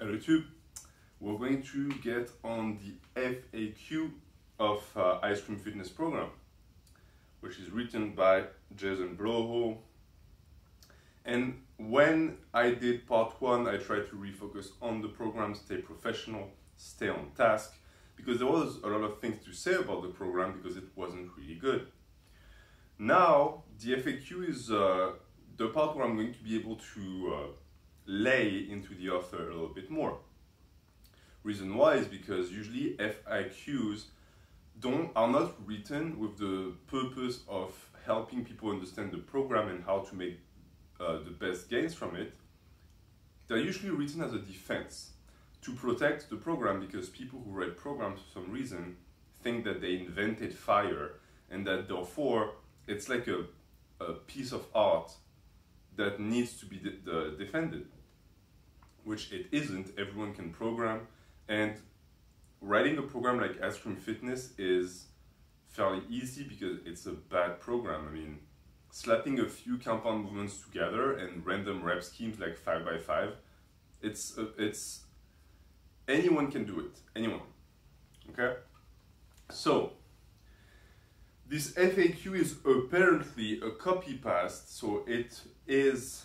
Hello YouTube. We're going to get on the FAQ of Icecream Fitness program, which is written by Jason Bloho. And when I did part one, I tried to refocus on the program, stay professional, stay on task, because there was a lot of things to say about the program because it wasn't really good. Now, the FAQ is the part where I'm going to be able to lay into the author a little bit more. Reason why is because usually FAQs are not written with the purpose of helping people understand the program and how to make the best gains from it. They're usually written as a defense to protect the program, because people who write programs for some reason think that they invented fire and that therefore it's like a piece of art that needs to be defended, which it isn't. Everyone can program, and writing a program like Icecream Fitness is fairly easy because it's a bad program. I mean, slapping a few compound movements together and random rep schemes like 5x5, it's anyone can do it, anyone, okay? So, this FAQ is apparently a copy-paste, so it is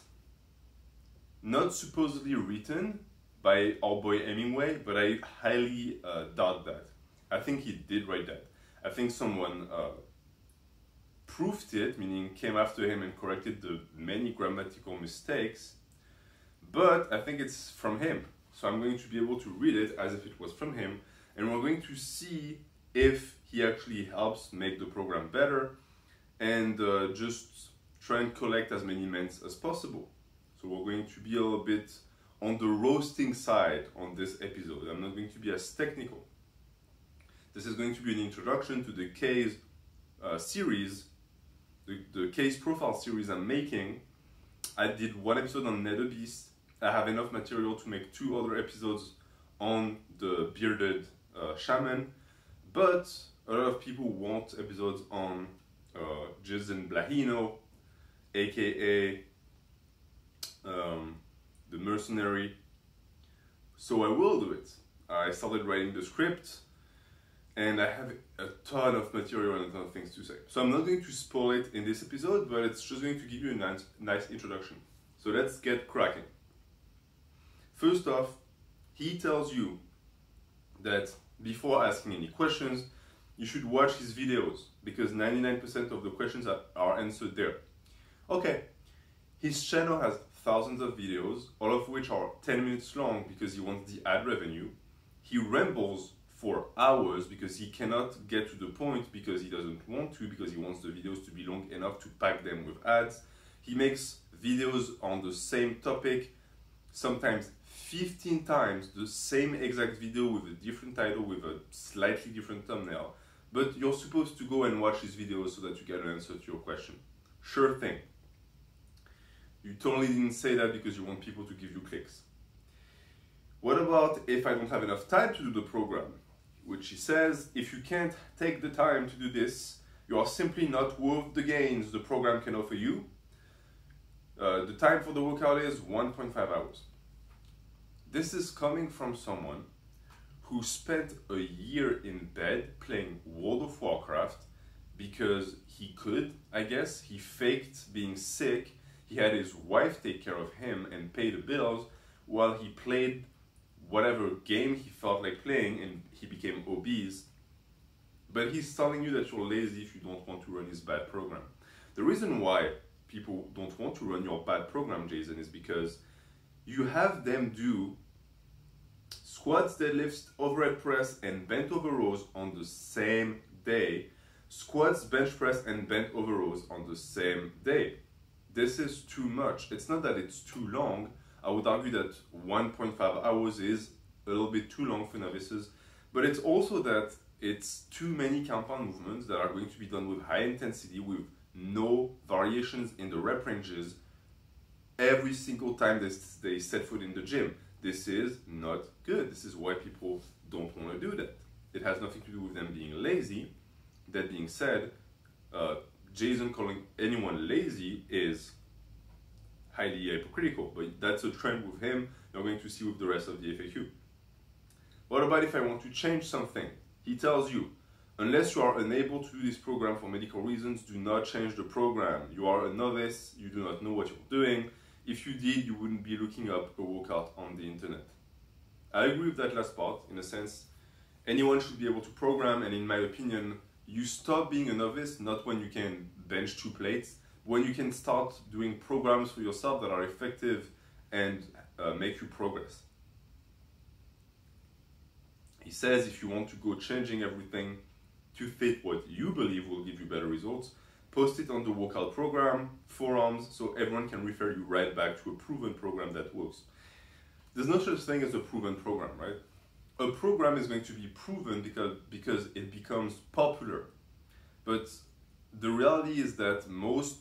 not supposedly written by our boy Hemingway, but I highly doubt that. I think he did write that. I think someone proofed it, meaning came after him and corrected the many grammatical mistakes, but I think it's from him. So I'm going to be able to read it as if it was from him, and we're going to see if he actually helps make the program better, and just try and collect as many ments as possible. So we're going to be a little bit on the roasting side on this episode. I'm not going to be as technical. This is going to be an introduction to the case series, the case profile series I'm making. I did one episode on Netherbeast. I have enough material to make 2 other episodes on the bearded shaman, but a lot of people want episodes on Jason Blahino, aka the mercenary. So I will do it. I started writing the script, and I have a ton of material and a ton of things to say. So I'm not going to spoil it in this episode, but it's just going to give you a nice introduction. So let's get cracking. First off, he tells you that before asking any questions, you should watch his videos, because 99% of the questions are answered there. Okay, his channel has thousands of videos, all of which are 10 minutes long because he wants the ad revenue. He rambles for hours because he cannot get to the point because he doesn't want to, because he wants the videos to be long enough to pack them with ads. He makes videos on the same topic, sometimes 15 times the same exact video with a different title, with a slightly different thumbnail. But you're supposed to go and watch his videos so that you get an answer to your question. Sure thing. You totally didn't say that because you want people to give you clicks. What about if I don't have enough time to do the program? Which he says, if you can't take the time to do this, you are simply not worth the gains the program can offer you. The time for the workout is 1.5 hours. This is coming from someone who spent a year in bed playing World of Warcraft because he could, I guess. He faked being sick. He had his wife take care of him and pay the bills while he played whatever game he felt like playing, and he became obese. But he's telling you that you're lazy if you don't want to run his bad program. The reason why people don't want to run your bad program, Jason, is because you have them do squats, deadlifts, overhead press, and bent over rows on the same day. Squats, bench press, and bent over rows on the same day. This is too much. It's not that it's too long. I would argue that 1.5 hours is a little bit too long for novices, but it's also that it's too many compound movements that are going to be done with high intensity, with no variations in the rep ranges every single time they set foot in the gym. This is not good. This is why people don't want to do that. It has nothing to do with them being lazy. That being said, Jason calling anyone lazy is highly hypocritical, but that's a trend with him. You're going to see with the rest of the FAQ. What about if I want to change something? He tells you, unless you are unable to do this program for medical reasons, do not change the program. You are a novice, you do not know what you're doing. If you did, you wouldn't be looking up a workout on the internet. I agree with that last part. In a sense, anyone should be able to program, and in my opinion, you stop being a novice not when you can bench 2 plates, when you can start doing programs for yourself that are effective and make you progress. He says if you want to go changing everything to fit what you believe will give you better results, post it on the workout program, forums, so everyone can refer you right back to a proven program that works. There's no such thing as a proven program, right? A program is going to be proven because it becomes popular. But the reality is that most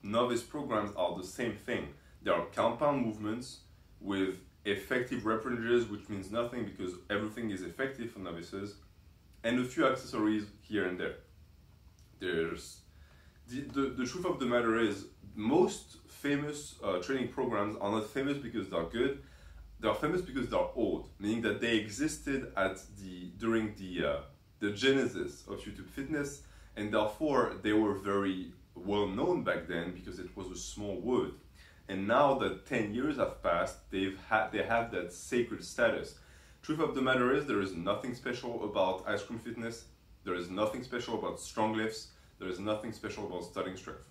novice programs are the same thing. They are compound movements with effective rep ranges, which means nothing because everything is effective for novices, and a few accessories here and there. There's the truth of the matter is most famous training programs are not famous because they're good. They're famous because they're old, meaning that they existed during the genesis of YouTube Fitness, and therefore they were very well known back then because it was a small word. And now that 10 years have passed, they have that sacred status. Truth of the matter is there is nothing special about Icecream Fitness. There is nothing special about strong lifts. There is nothing special about starting strength.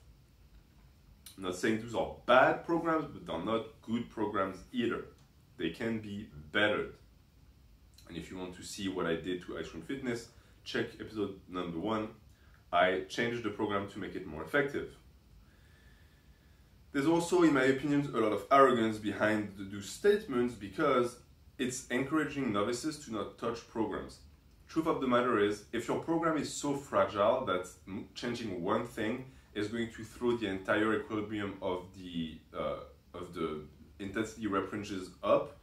I'm not saying those are bad programs, but they're not good programs either. They can be bettered. And if you want to see what I did to Icecream Fitness, check episode number 1. I changed the program to make it more effective. There's also, in my opinion, a lot of arrogance behind those statements because it's encouraging novices to not touch programs. Truth of the matter is, if your program is so fragile that changing one thing is going to throw the entire equilibrium of the intensity rep ranges up,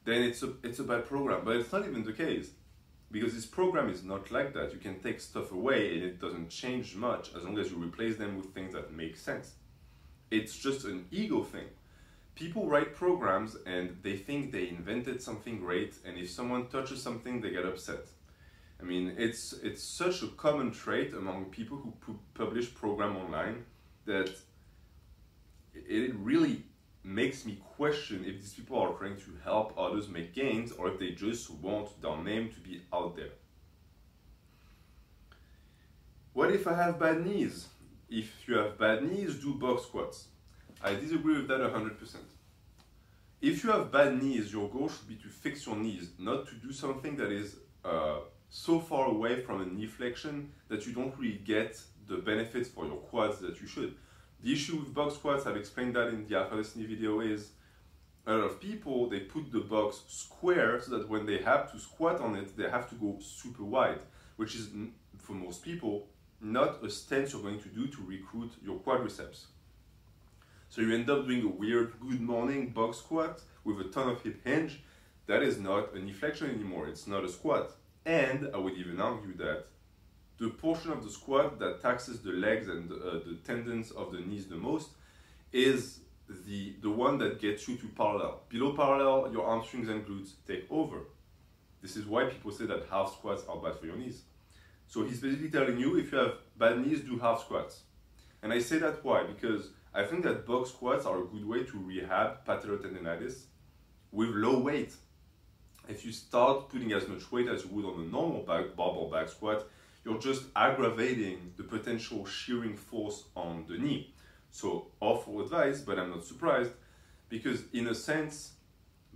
then it's a bad program. But it's not even the case, because this program is not like that. You can take stuff away and it doesn't change much as long as you replace them with things that make sense. It's just an ego thing. People write programs and they think they invented something great, and if someone touches something, they get upset. I mean, it's such a common trait among people who publish program online that it really makes me question if these people are trying to help others make gains or if they just want their name to be out there. What if I have bad knees? If you have bad knees, do box squats. I disagree with that 100%. If you have bad knees, your goal should be to fix your knees, not to do something that is so far away from a knee flexion that you don't really get the benefits for your quads that you should. The issue with box squats, I've explained that in the Alpha Destiny video, is a lot of people, they put the box square so that when they have to squat on it, they have to go super wide, which is, for most people, not a stance you're going to do to recruit your quadriceps. So you end up doing a weird good morning box squat with a ton of hip hinge. That is not a knee flexion anymore, it's not a squat. And I would even argue that the portion of the squat that taxes the legs and the tendons of the knees the most is the one that gets you to parallel. Below parallel, your hamstrings and glutes take over. This is why people say that half squats are bad for your knees. So he's basically telling you, if you have bad knees, do half squats. And I say that why? Because I think that box squats are a good way to rehab patellotendinitis with low weight. If you start putting as much weight as you would on a normal barbell back squat, you're just aggravating the potential shearing force on the knee. So awful advice, but I'm not surprised, because in a sense,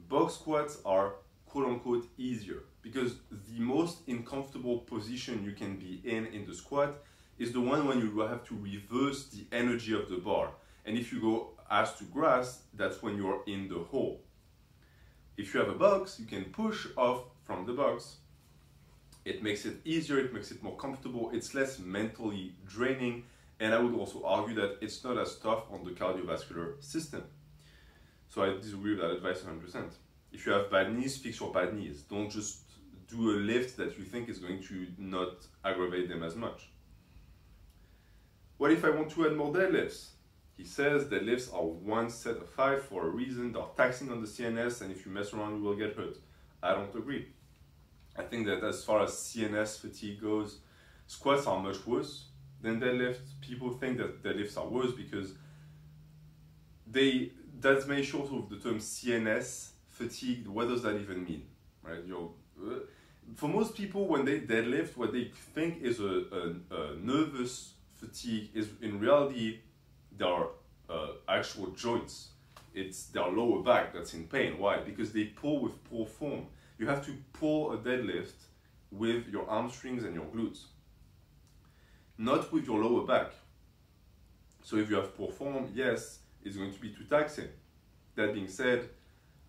box squats are quote unquote easier, because the most uncomfortable position you can be in the squat is the one when you have to reverse the energy of the bar. And if you go ass to grass, that's when you're in the hole. If you have a box, you can push off from the box. It makes it easier, it makes it more comfortable, it's less mentally draining, and I would also argue that it's not as tough on the cardiovascular system. So I disagree with that advice 100%. If you have bad knees, fix your bad knees. Don't just do a lift that you think is going to not aggravate them as much. What if I want to add more deadlifts? He says deadlifts are one set of 5 for a reason. They're taxing on the CNS, and if you mess around, you will get hurt. I don't agree. I think that as far as CNS fatigue goes, squats are much worse than deadlifts. People think that deadlifts are worse because that's made short of the term CNS fatigue. What does that even mean, right? For most people, when they deadlift, what they think is a nervous fatigue is in reality their actual joints. It's their lower back that's in pain. Why? Because they pull with poor form. You have to pull a deadlift with your hamstrings and your glutes, not with your lower back. So if you have poor form, yes, it's going to be too taxing. That being said,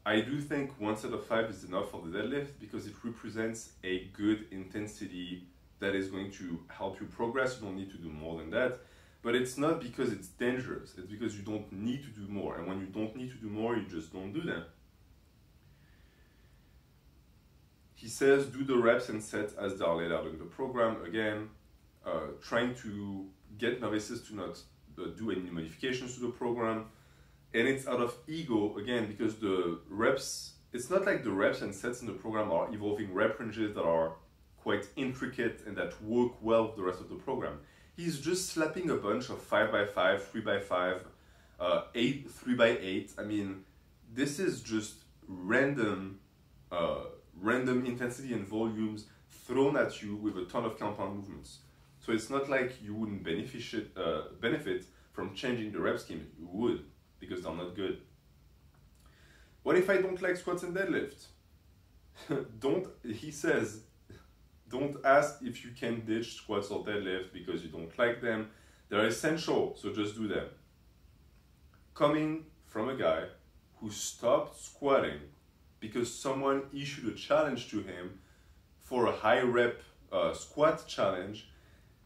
I do think one set of 5 is enough for the deadlift because it represents a good intensity that is going to help you progress. You don't need to do more than that. But it's not because it's dangerous. It's because you don't need to do more. And when you don't need to do more, you just don't do them. He says, do the reps and sets as they are laid out in the program. Again, trying to get novices to not do any modifications to the program. And it's out of ego, again, because the reps, it's not like the reps and sets in the program are evolving rep ranges that are quite intricate and that work well with the rest of the program. He's just slapping a bunch of 5x5, 3x5, 8, 3x8. I mean, this is just random intensity and volumes thrown at you with a ton of compound movements. So it's not like you wouldn't benefit from changing the rep scheme. You would, because they're not good. What if I don't like squats and deadlifts? He says, don't ask if you can ditch squats or deadlifts because you don't like them. They're essential, so just do them. Coming from a guy who stopped squatting because someone issued a challenge to him for a high rep squat challenge,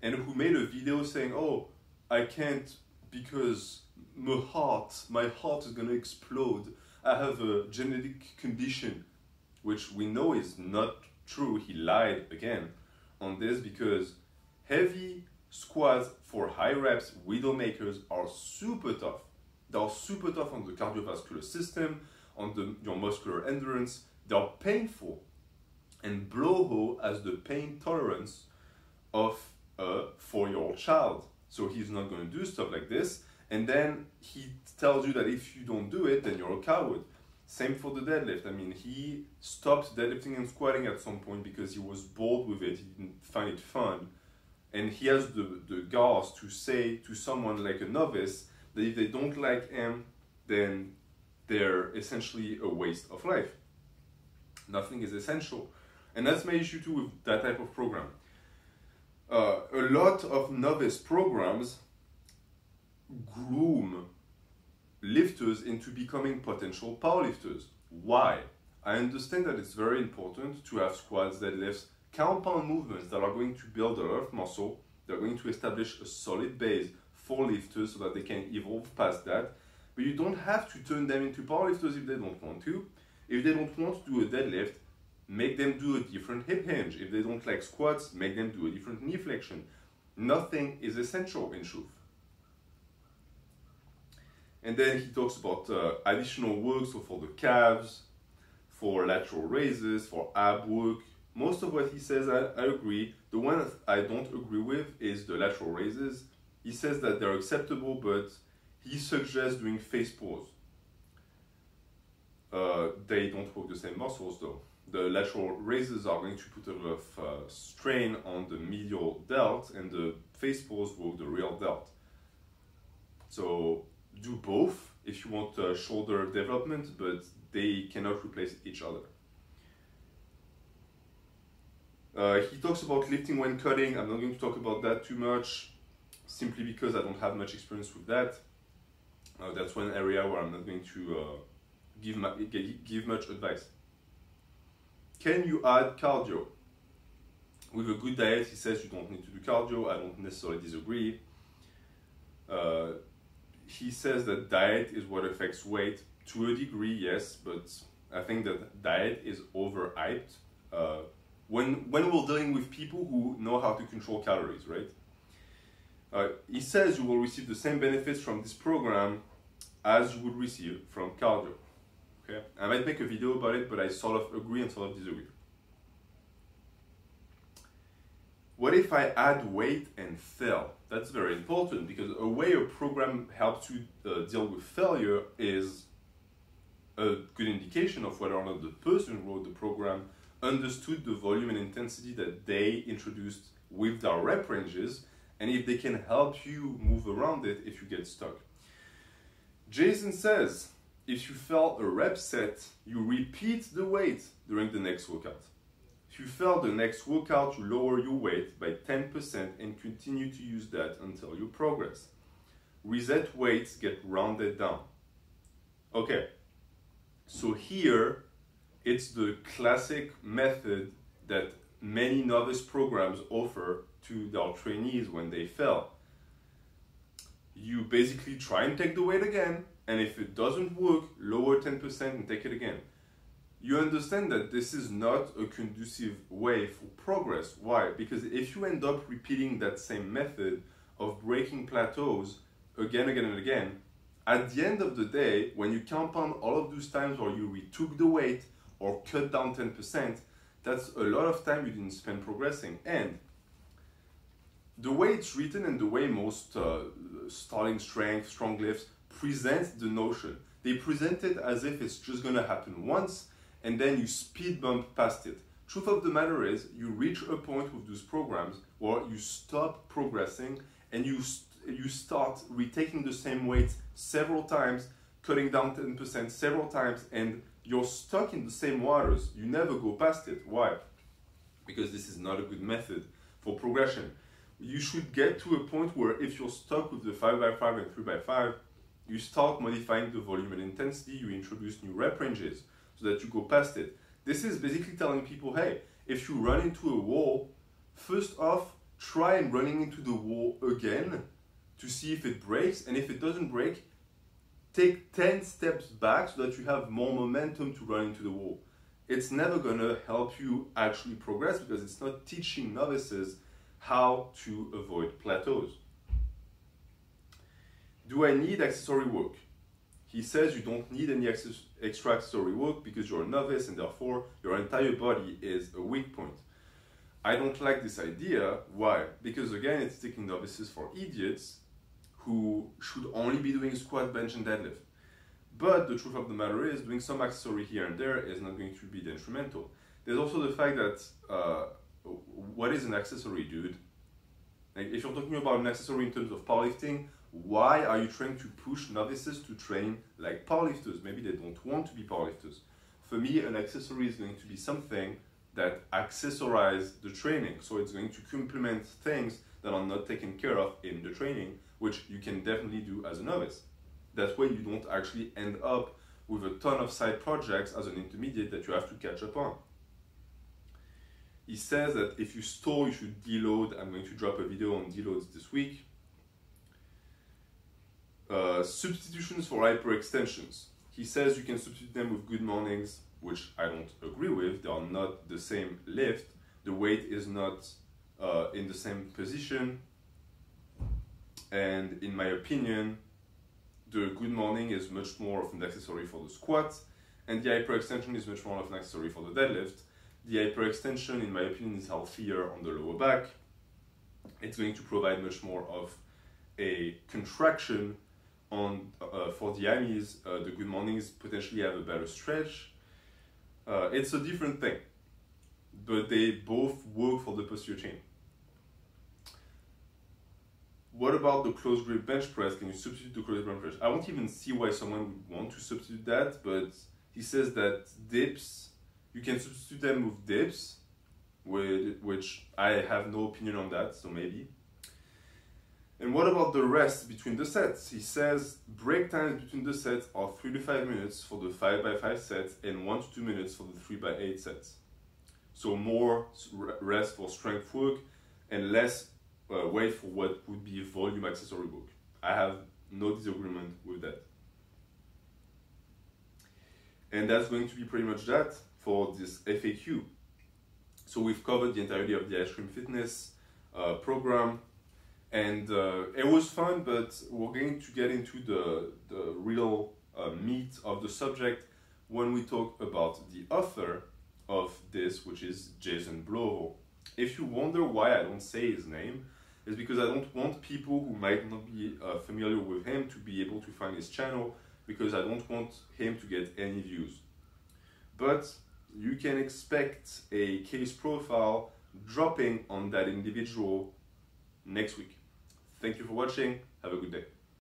and who made a video saying, oh, I can't because my heart is gonna explode. I have a genetic condition, which we know is not true. He lied again on this because heavy squats for high reps, widowmakers, are super tough. They're super tough on the cardiovascular system, on your muscular endurance. They're painful. And Bloho has the pain tolerance of a 4-year-old child. So he's not going to do stuff like this. And then he tells you that if you don't do it, then you're a coward. Same for the deadlift. I mean, he stopped deadlifting and squatting at some point because he was bored with it. He didn't find it fun. And he has the guts to say to someone like a novice that if they don't like him, then they're essentially a waste of life. Nothing is essential. And that's my issue too with that type of program. A lot of novice programs groom lifters into becoming potential powerlifters. Why? I understand that it's very important to have squats, deadlifts, compound movements that are going to build a lot of muscle. They're going to establish a solid base for lifters so that they can evolve past that. But you don't have to turn them into powerlifters if they don't want to. If they don't want to do a deadlift, make them do a different hip hinge. If they don't like squats, make them do a different knee flexion. Nothing is essential in truth. And then he talks about additional work, so for the calves, for lateral raises, for ab work. Most of what he says, I agree. The one that I don't agree with is the lateral raises. He says that they're acceptable, but he suggests doing face pulls. They don't work the same muscles though. The lateral raises are going to put a lot of strain on the medial delt, and the face pulls work the real delt. So do both if you want shoulder development, but they cannot replace each other. He talks about lifting when cutting. I'm not going to talk about that too much, simply because I don't have much experience with that. That's one area where I'm not going to give much advice. Can you add cardio? With a good diet, he says you don't need to do cardio. I don't necessarily disagree. He says that diet is what affects weight. To a degree, yes, but I think that diet is overhyped. When we're dealing with people who know how to control calories, right? He says you will receive the same benefits from this program as you would receive from cardio. Okay? I might make a video about it, but I sort of agree and sort of disagree. What if I add weight and fail? That's very important, because a way a program helps you deal with failure is a good indication of whether or not the person who wrote the program understood the volume and intensity that they introduced with their rep ranges, and if they can help you move around it if you get stuck. Jason says, if you fail a rep set, you repeat the weight during the next workout. If you fail the next workout, you lower your weight by 10% and continue to use that until you progress. Reset weights get rounded down. Okay, so here it's the classic method that many novice programs offer to their trainees when they fail. You basically try and take the weight again, and if it doesn't work, lower 10% and take it again. You understand that this is not a conducive way for progress. Why? Because if you end up repeating that same method of breaking plateaus again and again, at the end of the day, when you compound all of those times where you retook the weight or cut down 10%, that's a lot of time you didn't spend progressing. And the way it's written and the way most starting strength, strong lifts present the notion, they present it as if it's just going to happen once and then you speed bump past it. Truth of the matter is, you reach a point with those programs where you stop progressing and you start retaking the same weight several times, cutting down 10% several times, and you're stuck in the same waters. You never go past it. Why? Because this is not a good method for progression. You should get to a point where if you're stuck with the 5x5 and 3x5, you start modifying the volume and intensity, you introduce new rep ranges so that you go past it. This is basically telling people, hey, if you run into a wall, first off, try and running into the wall again to see if it breaks, and if it doesn't break, take 10 steps back so that you have more momentum to run into the wall. It's never gonna help you actually progress because it's not teaching novices how to avoid plateaus. Do I need accessory work? He says you don't need any extra accessory work because you're a novice and therefore your entire body is a weak point. I don't like this idea. Why? Because again, it's taking novices for idiots who should only be doing squat, bench, and deadlift. But the truth of the matter is, doing some accessory here and there is not going to be detrimental. There's also the fact that, what is an accessory, dude? Like, if you're talking about an accessory in terms of powerlifting, why are you trying to push novices to train like powerlifters? Maybe they don't want to be powerlifters. For me, an accessory is going to be something that accessorize the training. So it's going to complement things that are not taken care of in the training, which you can definitely do as a novice. That way you don't actually end up with a ton of side projects as an intermediate that you have to catch up on. He says that if you stall, you should deload. I'm going to drop a video on deloads this week. Substitutions for hyperextensions. He says you can substitute them with good mornings, which I don't agree with. They are not the same lift. The weight is not in the same position. And in my opinion, the good morning is much more of an accessory for the squat, and the hyperextension is much more of an accessory for the deadlift. The hyperextension, in my opinion, is healthier on the lower back. It's going to provide much more of a contraction on for the hammies. The good mornings potentially have a better stretch. It's a different thing, but they both work for the posterior chain. What about the close grip bench press? Can you substitute the close grip bench press? I won't even see why someone would want to substitute that, but he says that dips, you can substitute them with dips, which I have no opinion on that, so maybe. And what about the rest between the sets? He says break times between the sets are 3 to 5 minutes for the 5x5 sets and 1 to 2 minutes for the 3x8 sets. So more rest for strength work and less wait for what would be volume accessory work. I have no disagreement with that. And that's going to be pretty much that for this FAQ. So we've covered the entirety of the Icecream Fitness program. And it was fun, but we're going to get into the real meat of the subject when we talk about the author of this, which is Jason Blovo. If you wonder why I don't say his name, it's because I don't want people who might not be familiar with him to be able to find his channel, because I don't want him to get any views. But you can expect a case profile dropping on that individual next week. Thank you for watching. Have a good day.